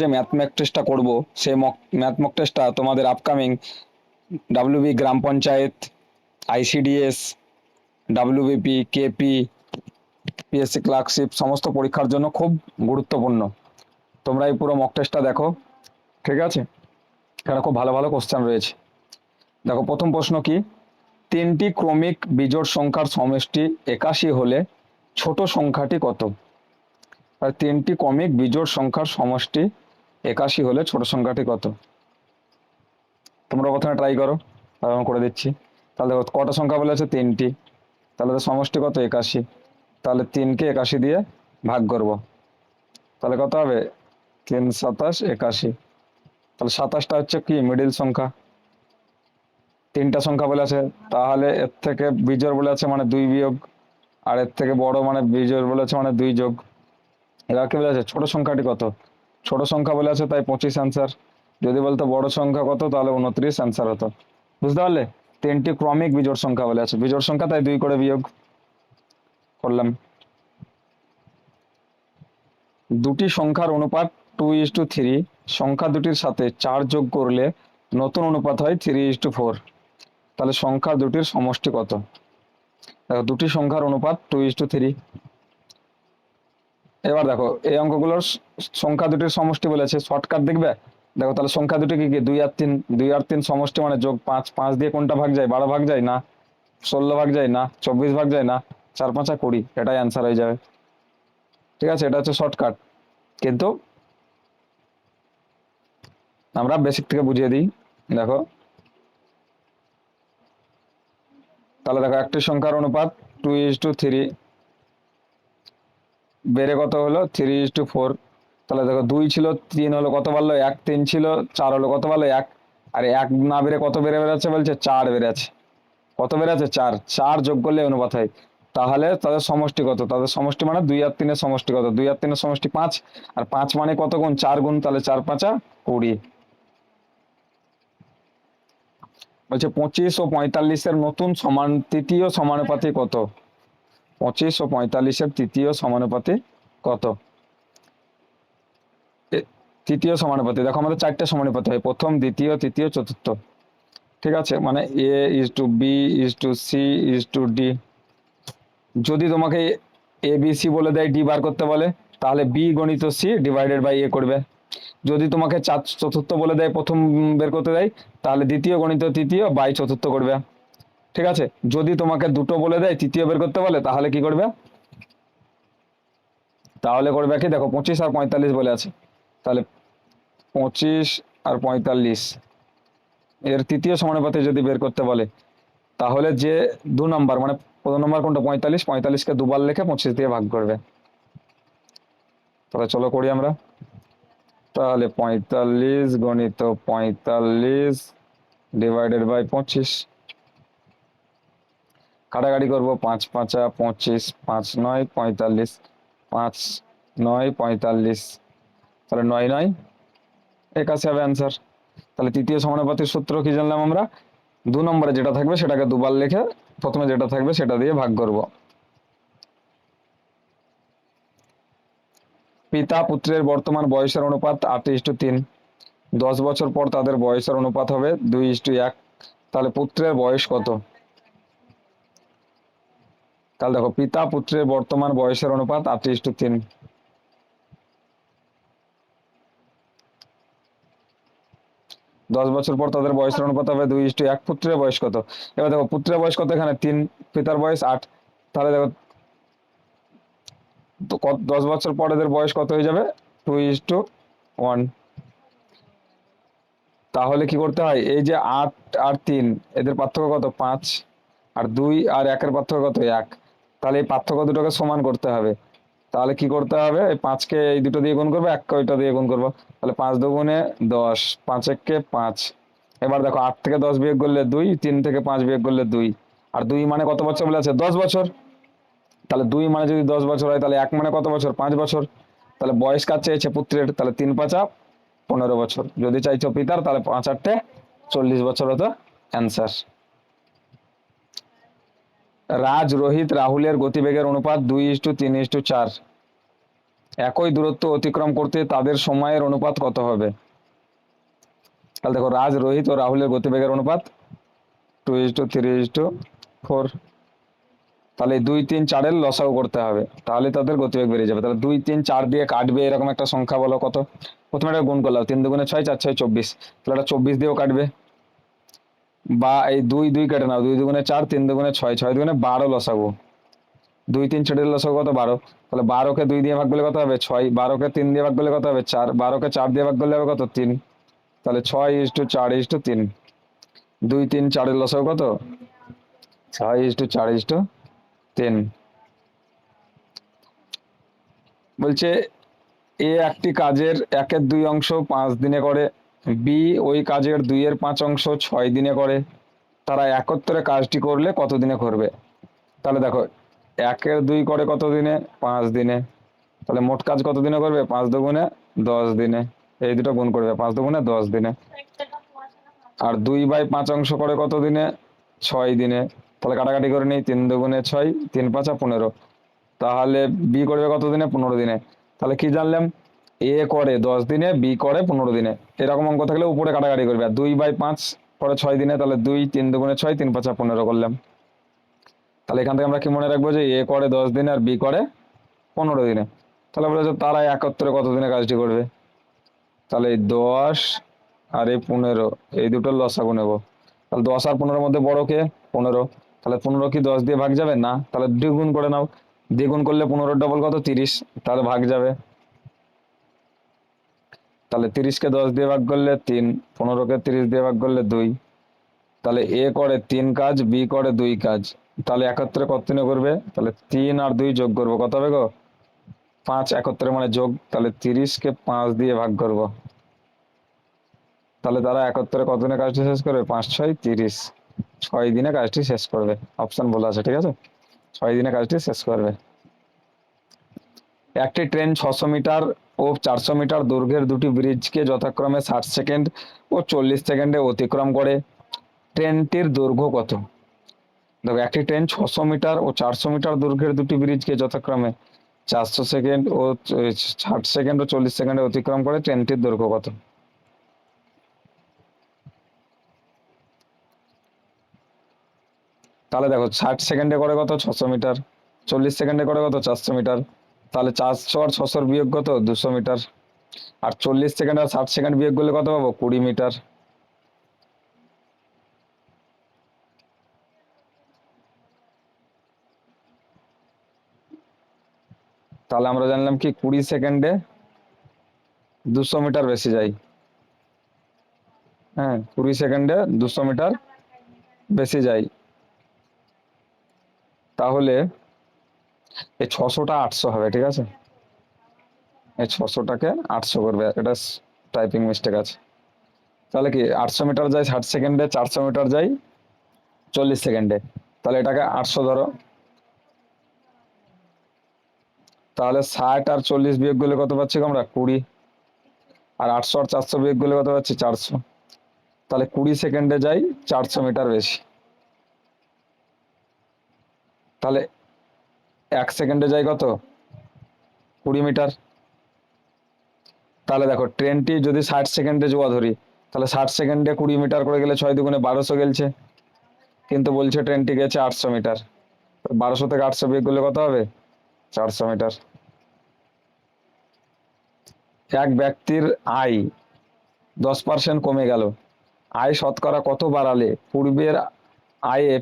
যে math mock টেস্টটা করবো, সেই ম্যাথ মক টেস্টটা তোমাদের আপকামিং ডাব্লিউবি গ্রাম panchayat, ICDS, WBP, KP, PSC clerkship সমস্ত পরীক্ষার জন্য খুব গুরুত্বপূর্ণ। তোমরা এই পুরো মক টেস্টটা দেখো, ঠিক আছে? এখানে খুব ভালো ভালো কোশ্চেন রয়েছে। দেখো প্রথম প্রশ্ন কি, তিনটি ক্রমিক বিজোড় সংখ্যার সমষ্টি 81 হলে ছোট সংখ্যাটি কত? আর তিনটি ক্রমিক বিজোড় সংখ্যার সমষ্টি 81 হলে ছোট সংখ্যাটি কত? তোমরা প্রথমে ট্রাই করো, আমি করে দিচ্ছি। তাহলে দেখো কটা সংখ্যা বলেছে? তিনটি। তাহলে তো সমষ্টি কত? 81। তাহলে 3কে 81 দিয়ে ভাগ করব, তাহলে কত হবে? 3 27 81। তাহলে 27টা হচ্ছে কি মিডিল সংখ্যা। তিনটা সংখ্যা বলে আছে, তাহলে এর থেকে বিজোড় বলে আছে মানে 2 বিয়োগ, আর এর থেকে বড় মানে বিজোড় বলে আছে মানে 2 যোগ। এবার কি বলে আছে? ছোট সংখ্যাটি কত? ছোট সংখ্যা বলে আছে, তাই 25 অ্যান্সার। যদি বলতো বড় সংখ্যা কত, তাহলে 29 অ্যান্সার হতো। বুঝতে পারলে? তিনটি ক্রমিক বিজোড় সংখ্যা বলে আছে, বিজোড় সংখ্যা তাই 2 করে বিয়োগ করলাম। দুটি সংখ্যার অনুপাত 2:3, সংখ্যা দুটির সাথে 4 যোগ করলে নতুন অনুপাত হয় 3:4। তাহলে সংখ্যা দুটির সমষ্টি কত? দেখো দুটি সংখ্যার অনুপাত 2:3। এবার দেখো এই অঙ্কগুলোর সংখ্যা দুটির সমষ্টি বলেছে, শর্টকাট দেখবে। দেখো তাহলে সংখ্যা দুটি কি কি? 2 আর 3, 2 আর 3 সমষ্টি মানে যোগ 5, 5 দিয়ে কোনটা ভাগ যায়? 12 ভাগ যায় না, 16 ভাগ যায় না, 24 ভাগ যায় না, 4 5 20, এটাই অ্যান্সার হয়ে যাবে। ঠিক আছে, এটা হচ্ছে শর্টকাট, কিন্তু আমরা বেসিক থেকে বুঝিয়ে দিই। দেখো তাহলে দেখো একটি সংখ্যার অনুপাত 2:3, বেড়ে কত হলো? 3:4। তাহলে দেখো 2 ছিল, 3 হলো, কত বাড়লো? 1, 3 ছিল, 4 হলো, কত বাড়লো? 1। আর 1 না বেড়ে কত বেড়ে বেড়াচ্ছে বলছে? 4 বেড়েছে। কত বেড়েছে? 4। 4 যোগ করলে অনুপাত হয়। তাহলে তাদের সমষ্টি কত? তাদের সমষ্টি মানে 2 আর 3 এর সমষ্টি কত? 2 আর 3 এর সমষ্টি 5, আর 5 মানে কত গুণ? 4 গুণ, তাহলে 4 5 20। বলছে 25 ও 45 এর নতুন সমান তৃতীয় সমানুপাতি কত? 25 ও 45 এর তৃতীয় সমানুপাতি কত? তৃতীয় সমানুপাতি দেখো আমাদের 4টে সমানুপাতি হয়, প্রথম, দ্বিতীয়, তৃতীয়, চতুর্থ। ঠিক আছে, মানে A:B:C:D। যদি তোমাকে ABC বলে দেয়, ডি বার করতে বলে, তাহলে বি গণিত সি ডিভাইডেড বাই এ করবে। যদি তোমাকে চতুর্থ বলে দেয়, প্রথম বের করতে দেয়, তাহলে দ্বিতীয় গণিত তৃতীয় বাই চতুর্থ করবে। ঠিক আছে, যদি তোমাকে দুটো বলে দেয়, তৃতীয় বের করতে বলে, তাহলে কি করবে? তাহলে করবে কি, দেখো 25 আর 45 বলে আছে, তাহলে 25 আর 45 এর তৃতীয় সমানুপাতে যদি বের করতে বলে, তাহলে যে 2 নম্বর মানে প্রথম নম্বর কোনটা? 45, 45কে দুবার লিখে 25 দিয়ে ভাগ করবে। তাহলে চলো করি আমরা। তাহলে 45 গণিত 45 ডিভাইডেড বাই 25, কাটাকাটি করবো। 5 5 25, 5 9 45, 5 9 45, তাহলে 9 9 81 হবে অ্যান্সার। তাহলে তৃতীয় সমানুপাতির সূত্র কি জানলাম আমরা? 2 নম্বরে যেটা থাকবে সেটাকে দুবার লিখে প্রথমে যেটা থাকবে সেটা দিয়ে ভাগ করব। পিতা পুত্রের বর্তমান বয়সের অনুপাত 8:3। 10 বছর পর তাদের বয়সের অনুপাত হবে 2:1। তাহলে পুত্রের বয়স কত? তাহলে দেখো পিতা পুত্রের বর্তমান বয়সের অনুপাত 8:3। 10 বছর পর তাদের বয়সের অনুপাত হবে 2:1। পুত্রের বয়স কত? এবার দেখো পুত্রের বয়স কত? এখানে 3, পিতার বয়স 8। তাহলে দেখো তো 10 বছর পর এদের বয়স কত হয়ে যাবে? 2:1। তাহলে কি করতে হয়? এই যে 8 আর 3 এদের পার্থক্য কত? 5। আর 2 আর 1-এর পার্থক্য কত? 1। তাহলে এই পার্থক্য দুটোকে সমান করতে হবে। তাহলে কি করতে হবে? এই 5কে এই দুটো দিয়ে গুণ করবো, 1কে ওইটা দিয়ে গুণ করবো। তাহলে 5 দুগুণে 10, 5 1-কে 5। এবার দেখো 8 থেকে 10 বিয়োগ করলে 2, 3 থেকে 5 বিয়োগ করলে 2। আর 2 মানে কত বছর বলে আছে? 10 বছর। তাহলে 2 মানে যদি 10 বছর হয়, তাহলে 1 মানে কত বছর? 5 বছর। তাহলে বয়স কার চেয়েছে? পুত্রের। তাহলে 3 5 15 বছর। যদি চাইছো পিতার, তাহলে 5 8 40 বছর হতো অ্যান্সার। রাজ রোহিত রাহুলের গতিবেগের অনুপাত 2:3:4। একই দূরত্ব অতিক্রম করতে তাদের সময়ের অনুপাত কত হবে? তাহলে দেখো, রাজ, রোহিত ও রাহুলের গতিবেগের অনুপাত 2:3:4। তাহলে 2, 3, 4-এর লসাগু করতে হবে, তাহলে তাদের গতিবেগ বেরিয়ে যাবে। তাহলে 2, 3, 4 দিয়ে কাটবে এরকম একটা সংখ্যা বলো কত। প্রথমে এটা গুণ করলাম, 3 × 2 = 6, 4, 6 = 24। তাহলে এটা 24 দিয়েও কাটবে, বা এই 2, 2 কেটে নাও, 2 × 2 = 4, 3 × 2 = 6, 6 × 2 = 12 লসাগু। 2, 3, 4-এর লসাগু কত? 12। তাহলে 12কে 2 দিয়ে ভাগ করলে কত হবে? 6। 12কে 3 দিয়ে ভাগ করলে কত হবে? 4। 12কে 4 দিয়ে ভাগ করলে হবে কত? 3। তাহলে 6:4:3। 2, 3, 4-এর লসাগু কত? 6:4:3। বলছে এ একটি কাজের 1/2 অংশ 5 দিনে করে, বি ওই কাজের 2/5 অংশ 6 দিনে করে, তারা একত্রে কাজটি করলে কত দিনে করবে? তাহলে দেখো, 1/2 করে কত দিনে? 5 দিনে। তাহলে মোট কাজ কত দিনে করবে? 5×2 = 10 দিনে। এই দুটো গুণ করবে, 5×2 = 10 দিনে। আর 2/5 অংশ করে কত দিনে? 6 দিনে। তাহলে কাটাকাটি করে নিই, 3×2 = 6, 3×5 = 15। তাহলে বি করবে কত দিনে? 15 দিনে। তাহলে কি জানলাম? এ করে 10 দিনে, বি করে 15 দিনে। এরকম অঙ্ক থাকলে উপরে কাটাকাটি করবে। আর 2/5 করে 6 দিনে, তাহলে 2, 3×2 = 6, 3×5 = 15 করলাম। তাহলে এখান থেকে আমরা কি মনে রাখবো? যে এ করে 10 দিনে আর বি করে 15 দিনে। তাহলে বলেছে তারা একত্রে কত দিনে কাজটি করবে। তাহলে এই 10 আর এই 15, এই দুটোর লসাগু নেব। তাহলে 10 আর 15-এর মধ্যে বড় কে? 15। তাহলে 15 কি 10 দিয়ে ভাগ যাবে? না। তাহলে দ্বিগুণ করে নাও। দ্বিগুণ করলে 15 ডবল কত? 30। তাহলে ভাগ যাবে। তাহলে 30কে 10 দিয়ে ভাগ করলে 3, 15কে 30 দিয়ে ভাগ করলে 2। তাহলে এ করে 3 কাজ, বি করে 2 কাজ। তাহলে একত্রে কত দিনে করবে? তাহলে 3 আর 2 যোগ করবো, কত হবে গো? 5। একত্রে মানে যোগ। তাহলে 30কে 5 দিয়ে ভাগ করব। তাহলে তারা একত্রে কত দিনে কাজটি শেষ করবে? 5×6 = 30। 6 দিনে কাজটি শেষ করবে। অপশন বলা আছে, ঠিক আছে? 6 দিনে কাজটি শেষ করবে। একটি ট্রেন 600 মিটার ও 400 মিটার দৈর্ঘ্যের দুটি ব্রিজকে যথাক্রমে 60 সেকেন্ড ও 40 সেকেন্ডে অতিক্রম করে। ট্রেনটির দৈর্ঘ্য কত? দেখো, একটি ট্রেন 600 মিটার ও 400 মিটার দৈর্ঘ্যের দুটি ব্রিজকে যথাক্রমে 400 সেকেন্ড ও 60 সেকেন্ড ও 40 সেকেন্ডে অতিক্রম করে। ট্রেনটির দৈর্ঘ্য কত? তাহলে দেখো, 60 সেকেন্ডে করে কত? 600 মিটার। 40 সেকেন্ডে করে কত? 400 মিটার। তাহলে 400 আর 600 বিয়োগ কত? 200 মিটার। আর 40 সেকেন্ড আর 60 সেকেন্ড বিয়োগ করলে কত পাবো? 20 মিটার। তাহলে আমরা জানলাম কি, 20 সেকেন্ডে 200 মিটার বেশি যায়। হ্যাঁ, 20 সেকেন্ডে 200 মিটার বেশি যায়। তাহলে এই 600টা 800 হবে, ঠিক আছে? এই 600টাকে 800 করবে, এটা টাইপিং মিস্টেক আছে। তাহলে কি, 800 মিটার যায় 60 সেকেন্ডে, 400 মিটার যায় 40 সেকেন্ডে। তাহলে এটাকে 800 ধরো। তাহলে 60 আর 40 বিয়োগ করলে কত পাচ্ছি আমরা? 20। আর 800 আর 400 বিয়োগ করলে কত পাচ্ছি? 400। তাহলে 20 সেকেন্ডে যাই 400 মিটার বেশি। তাহলে 1 সেকেন্ডে যাই কত? 20 মিটার। তাহলে দেখো, ট্রেনটি যদি 60 সেকেন্ডে যাওয়া ধরি, তাহলে 60 সেকেন্ডে 20 মিটার করে গেলে 6×2 = 1200 গেলছে। কিন্তু বলছে ট্রেনটি গেছে 800 মিটার। 1200 থেকে 800 বিয়োগ করলে কত হবে? 400 মিটার। এক ব্যক্তির আয় 10% কমে গেল। আয় শতকরা কত বাড়ালে পূর্বের আয়ে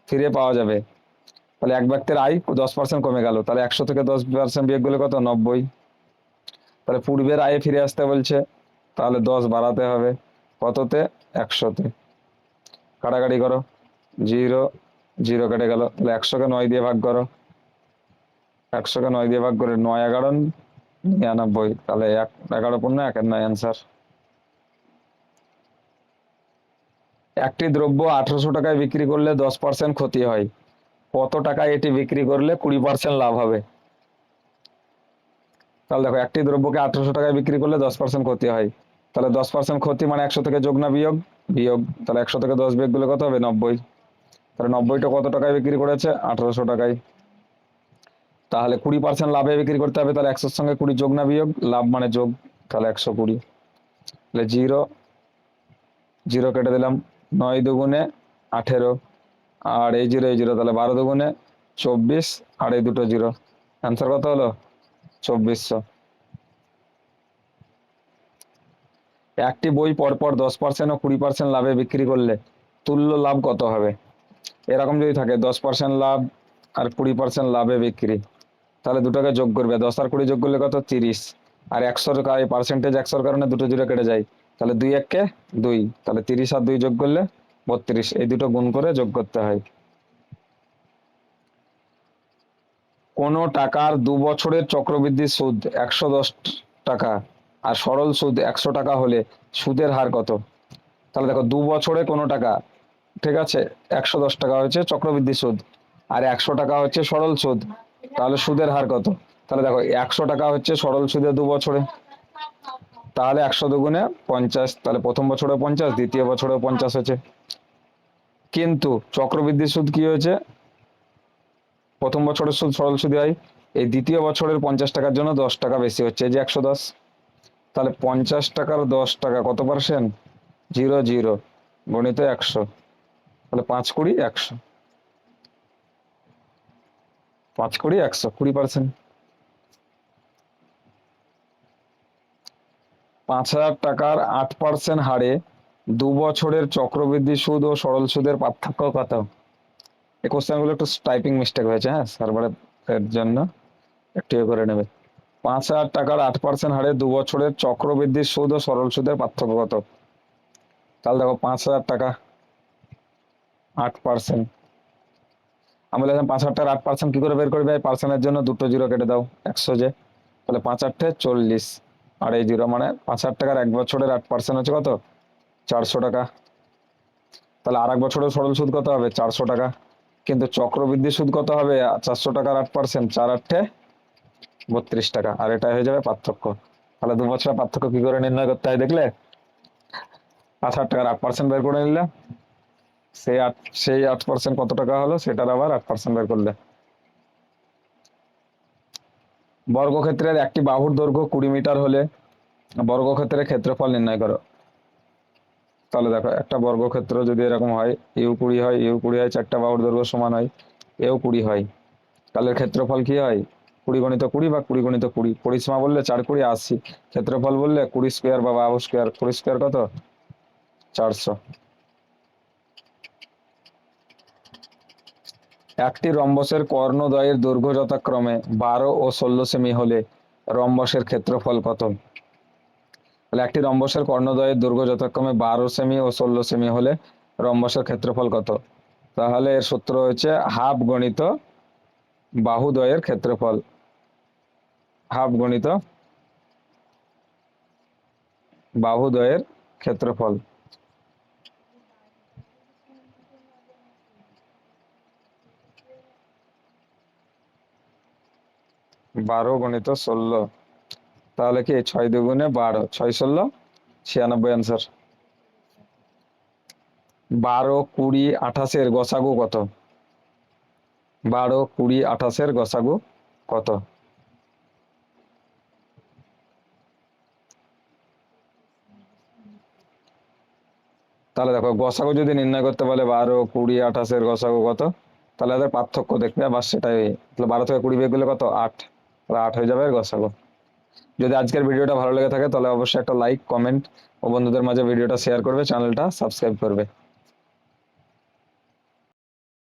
ফিরে পাওয়া যাবে? তাহলে এক ব্যক্তির আয় 10% কমে গেল, তাহলে 100 থেকে 10% বিয়োগ করলে কত? 90। তাহলে পূর্বের আয়ে ফিরে আসতে বলছে, তাহলে 10 বাড়াতে হবে। কততে? 100-তে। কাটাকাটি করো, 0, 0 কেটে গেল। তাহলে 100কে 9 দিয়ে ভাগ করো। 100কে 9 দিয়ে ভাগ করে 9×11 = 99। তাহলে 11×1 = 9 অ্যান্সার। একটি দ্রব্য 1800 টাকায় বিক্রি করলে 10% ক্ষতি হয়, কত টাকায় এটি বিক্রি করলে 20% লাভ হবে? তাহলে দেখো, একটি দ্রব্যকে 1800 টাকায় বিক্রি করলে 10% ক্ষতি হয়। তাহলে 10% ক্ষতি মানে 100 থেকে যোগ না বিয়োগ? বিয়োগ। তাহলে 100 থেকে 10 বিয়োগ করলে কত হবে? 90। তাহলে 90টা কত টাকায় বিক্রি করেছে? 1800 টাকায়। তাহলে 20% লাভে বিক্রি করতে হবে, তাহলে 100-র সঙ্গে 20 যোগ না বিয়োগ? লাভ মানে যোগ, তাহলে 120। তাহলে জিরো জিরো কেটে দিলাম, 9 দুগুণে 18, আর এই জিরো এই জিরো, তাহলে 12 দুগুণে 24, আর এই দুটো জিরো, অ্যান্সার কত হলো? 2400। একটি বই পরপর 10% ও 20% লাভে বিক্রি করলে তুল্য লাভ কত হবে? এরকম যদি থাকে 10% লাভ আর 20% লাভে বিক্রি, তাহলে দুটোকে যোগ করবে, 10 আর 20 যোগ করলে কত? 30। আর 100-র পার্সেন্টেজ 100-র কারণে দুটো জিরো কেটে যায়, তাহলে 2 1 2, তাহলে 30 আর 2 যোগ করলে 32, এই দুটো গুণ করে যোগ করতে হয়। কোনো টাকার 2 বছরের চক্রবৃদ্ধি সুদ 110 টাকা আর সরল সুদ 100 টাকা হলে সুদের হার কত? তাহলে দেখো 2 বছরে কোনো টাকা, ঠিক আছে, 110 টাকা হচ্ছে চক্রবৃদ্ধি সুদ, আর 100 টাকা হচ্ছে সরল সুদ, তাহলে সুদের হার কত? তাহলে দেখো 100 টাকা হচ্ছে সরল সুদে 2 বছরে, তাহলে 100 দুগুণে 50, তাহলে প্রথম বছরে 50, দ্বিতীয় বছরেও 50 হচ্ছে। কিন্তু চক্রবৃদ্ধি সুদ কি হয়েছে? প্রথম বছরের সুদ সরল সুদে হয়, এই দ্বিতীয় বছরের 50 টাকার জন্য 10 টাকা বেশি হচ্ছে, এই যে 110। তাহলে 50 টাকার 10 টাকা কত পার্সেন্ট? 0 0 গণিত 100, তাহলে 5 20 100, 5 20 100, 20%। 5,000 টাকার 8% হারে 2 বছরের চক্রবৃদ্ধি সুদ ও সরল সুদের পার্থক্য কত? এই কোশ্চেনগুলো একটু টাইপিং মিস্টেক হয়েছে, হ্যাঁ, সার্ভারের জন্য একটু করে নেবে। 5,000 টাকার 8% হারে 2 বছরের চক্রবৃদ্ধি সুদ ও সরল সুদের পার্থক্য কত? তাহলে দেখো 5,000 টাকা 8%, আমি বললাম 5,000 টাকার 8% কি করে বের করবে? পার্সেন্টের জন্য দুটো জিরো কেটে দাও, 100 যে, তাহলে 5 8 40, আর এই জিরো মানে 5,000 টাকার 1 বছরের 8% হচ্ছে কত? 400 টাকা। তাহলে আর 1 বছরের সরল সুদ কত হবে? 400 টাকা। কিন্তু চক্রবৃদ্ধি সুদ কত হবে? 400 টাকার 8%, 4 8 32 টাকা, আর এটা হয়ে যাবে পার্থক্য। তাহলে 2 বছরের পার্থক্য কি করে নির্ণয় করতে হয় দেখলে? 5,000 টাকার 8% বের করে নিলে, সেই 8% কত টাকা হলো সেটার আবার 8% বের করলে। বর্গক্ষেত্রের একটি বাহুর দৈর্ঘ্য 20 মিটার হলে বর্গক্ষেত্রের ক্ষেত্রফল নির্ণয় করো। তাহলে দেখো একটা বর্গক্ষেত্র যদি এরকম হয়, ইউ 20 হয়, ইউ 20 হয়, 4টা বাহুর দৈর্ঘ্য সমান হয়, এও 20 হয়, তাহলে ক্ষেত্রফল কি হয়? 20 × 20 বা 20 × 20, পরিসীমা বললে 4 20 80, ক্ষেত্রফল বললে 20 স্কোয়ার বা বাহু স্কোয়ার, 20 স্কোয়ার কত? 400। একটি রম্বসের কর্ণদ্বয়ের দৈর্ঘ্য যথাক্রমে 12 ও 16 সেমি হলে রম্বসের ক্ষেত্রফল কত? তাহলে একটি রম্বসের কর্ণদ্বয়ের দৈর্ঘ্য যথাক্রমে 12 সেমি ও 16 সেমি হলে রম্বসের ক্ষেত্রফল কত? তাহলে এর সূত্র হচ্ছে হাফ গণিত বাহুদ্বয়ের ক্ষেত্রফল, হাফ গণিত বাহুদ্বয়ের ক্ষেত্রফল। 12 × 16, তাহলে কি 6 2 × 12, 6 16 96, অ্যান্সার। 12 20 28 গসাগু কত? 12 20 28 গসাগু কত? তাহলে দেখো গসাগু যদি নির্ণয় করতে বলে 12 20 28 গসাগু কত, তাহলে এদের পার্থক্য দেখবে, আবার সেটাই, তাহলে 12 থেকে 20 বিয়োগ করলে কত? 8, তাহলে 8 হয়ে যাবে গসাগু। যদি আজকের ভিডিওটা ভালো লেগে থাকে তাহলে অবশ্যই একটা লাইক, কমেন্ট ও বন্ধুদের মাঝে ভিডিওটা শেয়ার করবে, চ্যানেলটা সাবস্ক্রাইব করবে।